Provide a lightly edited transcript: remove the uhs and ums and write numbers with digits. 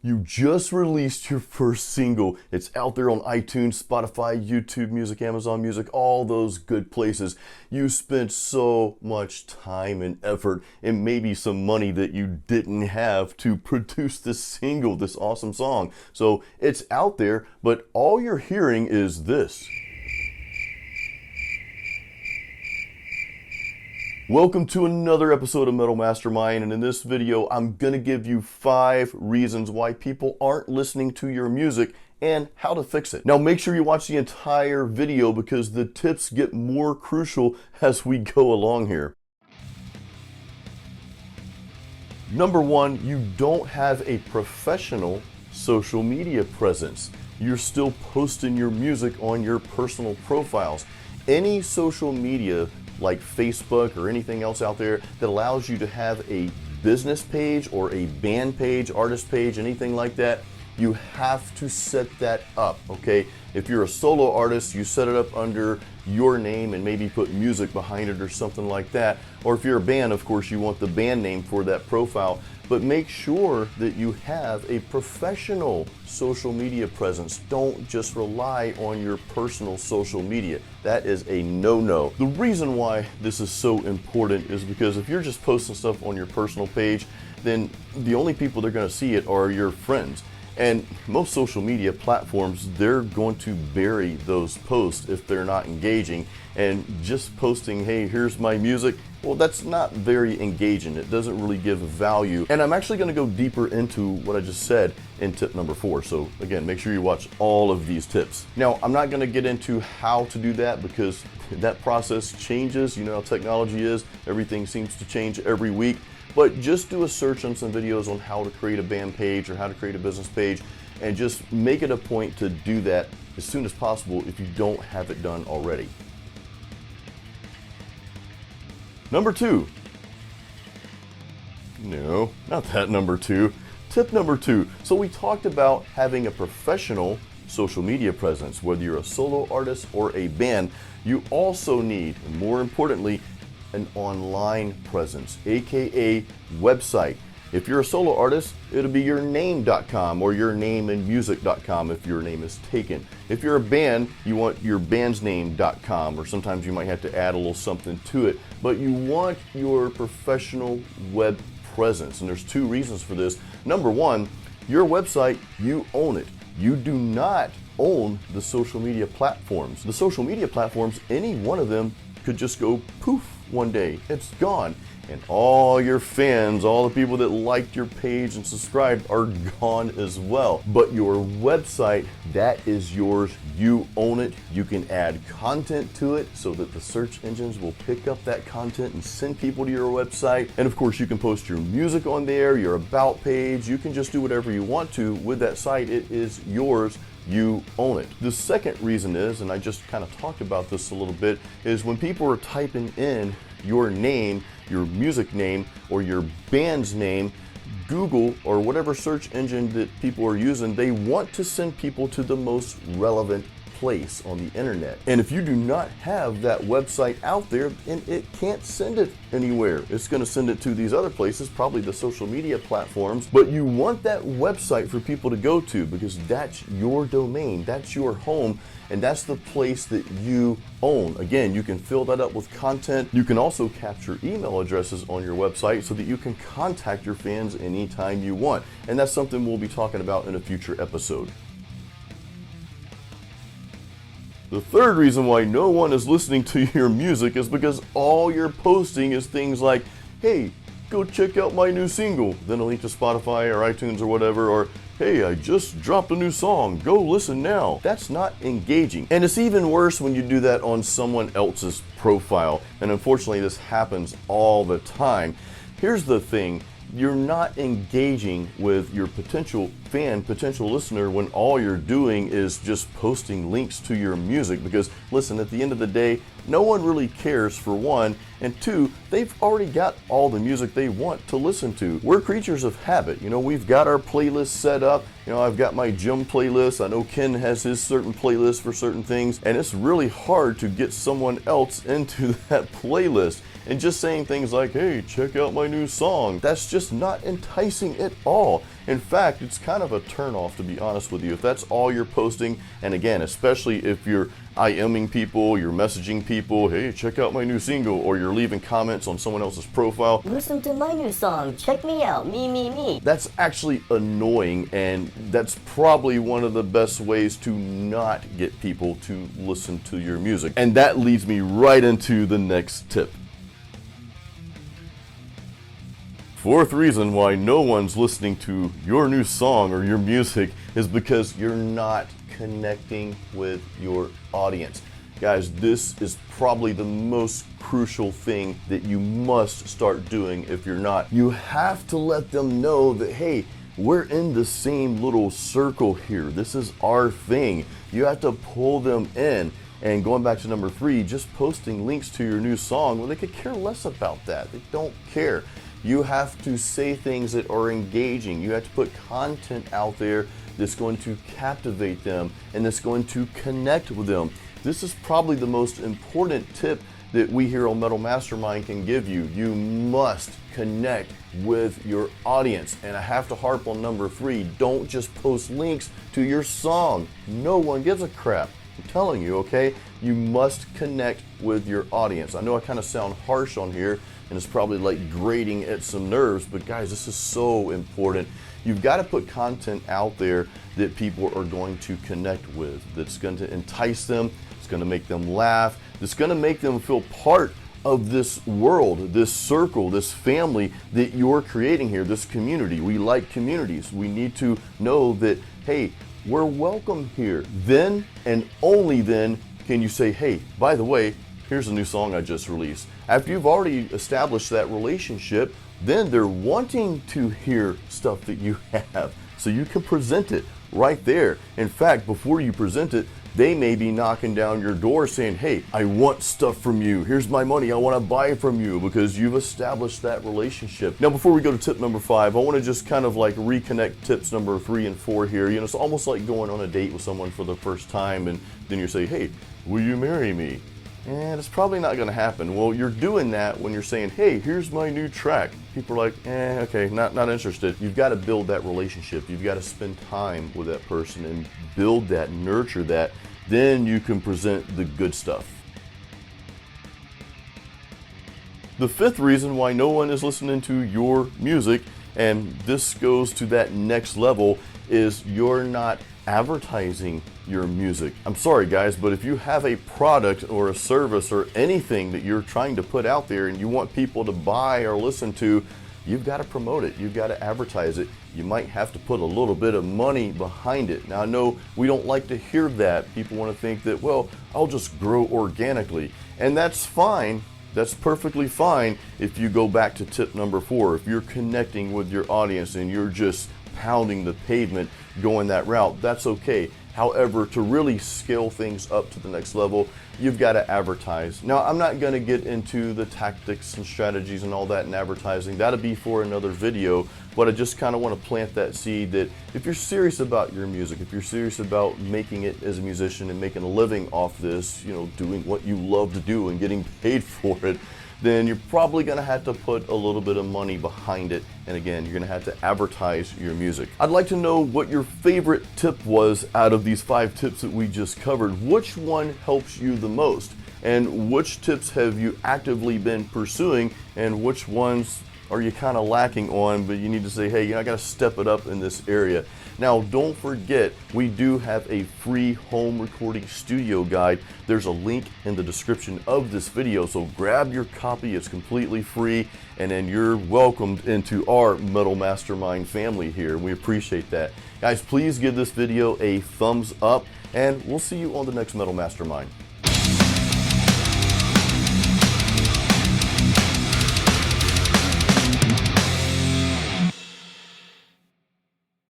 You just released your first single. It's out there on iTunes, Spotify, YouTube Music, Amazon Music, all those good places. You spent so much time and effort and maybe some money that you didn't have to produce this single, this awesome song. So it's out there, but all you're hearing is this. Welcome to another episode of Metal Mastermind, and in this video I'm going to give you 5 reasons why people aren't listening to your music and how to fix it. Now make sure you watch the entire video because the tips get more crucial as we go along here. Number 1, you don't have a professional social media presence. You're still posting your music on your personal profiles. Any social media like Facebook or anything else out there that allows you to have a business page or a band page, artist page, anything like that, you have to set that up, okay? If you're a solo artist, you set it up under your name and maybe put music behind it or something like that. Or if you're a band, of course, you want the band name for that profile. But make sure that you have a professional social media presence. Don't just rely on your personal social media. That is a no-no. The reason why this is so important is because if you're just posting stuff on your personal page, then the only people that are going to see it are your friends. And most social media platforms, they're going to bury those posts if they're not engaging. And just posting, hey, here's my music, well, that's not very engaging. It doesn't really give value. And I'm actually going to go deeper into what I just said in tip number 4. So again, make sure you watch all of these tips. Now, I'm not going to get into how to do that because that process changes. You know how technology is. Everything seems to change every week. But just do a search on some videos on how to create a band page or how to create a business page, and just make it a point to do that as soon as possible if you don't have it done already. Number 2. No, not that number 2. Tip number 2. So we talked about having a professional social media presence. Whether you're a solo artist or a band, you also need, and more importantly, an online presence, aka website. If you're a solo artist, it'll be yourname.com or yournameandmusic.com if your name is taken. If you're a band, you want yourbandsname.com, or sometimes you might have to add a little something to it, but you want your professional web presence. And there's 2 reasons for this. Number 1, your website, you own it. You do not own the social media platforms. The social media platforms, any one of them could just go poof one day. It's gone. And all your fans, all the people that liked your page and subscribed are gone as well. But your website, that is yours. You own it. You can add content to it so that the search engines will pick up that content and send people to your website. And of course, you can post your music on there, your about page. You can just do whatever you want to with that site. It is yours. You own it. The second reason is, and I just kind of talked about this a little bit, is when people are typing in your name, your music name, or your band's name, Google or whatever search engine that people are using, they want to send people to the most relevant place on the internet. And if you do not have that website out there, then it can't send it anywhere. It's going to send it to these other places, probably the social media platforms, but you want that website for people to go to because that's your domain, that's your home, and that's the place that you own. Again, you can fill that up with content. You can also capture email addresses on your website so that you can contact your fans anytime you want. And that's something we'll be talking about in a future episode. The third reason why no one is listening to your music is because all you're posting is things like, hey, go check out my new single, then a link to Spotify or iTunes or whatever, or hey, I just dropped a new song, go listen now. That's not engaging. And it's even worse when you do that on someone else's profile. And unfortunately, this happens all the time. Here's the thing. You're not engaging with your potential fan, potential listener, when all you're doing is just posting links to your music. Because listen, at the end of the day, no one really cares, for one, and 2, they've already got all the music they want to listen to. We're creatures of habit. You know, we've got our playlist set up. You know, I've got my gym playlist. I know Ken has his certain playlist for certain things, and it's really hard to get someone else into that playlist. And just saying things like, hey, check out my new song, that's just not enticing at all. In fact, it's kind of a turnoff, to be honest with you. If that's all you're posting, and again, especially if you're IMing people, you're messaging people, hey, check out my new single, or you're leaving comments on someone else's profile. Listen to my new song, check me out, me. That's actually annoying, and that's probably one of the best ways to not get people to listen to your music. And that leads me right into the next tip. Fourth reason why no one's listening to your new song or your music is because you're not connecting with your audience. Guys, this is probably the most crucial thing that you must start doing if you're not. You have to let them know that, hey, we're in the same little circle here. This is our thing. You have to pull them in. And going back to number 3, just posting links to your new song, well, they could care less about that. They don't care. You have to say things that are engaging. You have to put content out there that's going to captivate them and that's going to connect with them. This is probably the most important tip that we here on Metal Mastermind can give you. You must connect with your audience. And I have to harp on number 3. Don't just post links to your song. No one gives a crap. I'm telling you, okay? You must connect with your audience. I know I kind of sound harsh on here, and it's probably like grating at some nerves, but guys, this is so important. You've got to put content out there that people are going to connect with, that's going to entice them, it's going to make them laugh, it's going to make them feel part of this world, this circle, this family that you're creating here, this community. We like communities. We need to know that, hey, we're welcome here. Then and only then can you say, hey, by the way, here's a new song I just released. After you've already established that relationship, then they're wanting to hear stuff that you have. So you can present it right there. In fact, before you present it, they may be knocking down your door saying, hey, I want stuff from you. Here's my money. I want to buy from you, because you've established that relationship. Now, before we go to tip number 5, I want to just kind of like reconnect tips number 3 and 4 here. You know, it's almost like going on a date with someone for the first time, and then you say, hey, will you marry me? And it's probably not going to happen. Well, you're doing that when you're saying, hey, here's my new track. People are like, okay, not interested. You've got to build that relationship. You've got to spend time with that person and build that, nurture that. Then you can present the good stuff. The 5th reason why no one is listening to your music, and this goes to that next level, is you're not advertising your music. I'm sorry guys, but if you have a product or a service or anything that you're trying to put out there and you want people to buy or listen to, you've got to promote it. You've got to advertise it. You might have to put a little bit of money behind it. Now I know we don't like to hear that. People want to think that, well, I'll just grow organically. And that's fine. That's perfectly fine if you go back to tip number 4. If you're connecting with your audience and you're just pounding the pavement going that route, that's okay. However, to really scale things up to the next level, you've got to advertise. Now, I'm not going to get into the tactics and strategies and all that in advertising. That'll be for another video, but I just kind of want to plant that seed that if you're serious about your music, if you're serious about making it as a musician and making a living off this, you know, doing what you love to do and getting paid for it, then you're probably going to have to put a little bit of money behind it. And again, you're going to have to advertise your music. I'd like to know what your favorite tip was out of these 5 tips that we just covered. Which one helps you the most? And which tips have you actively been pursuing? And which ones are you kind of lacking on, but you need to say, hey, you know, I got to step it up in this area. Now, don't forget, we do have a free home recording studio guide. There's a link in the description of this video, so grab your copy. It's completely free, and then you're welcomed into our Metal Mastermind family here. We appreciate that. Guys, please give this video a thumbs up, and we'll see you on the next Metal Mastermind.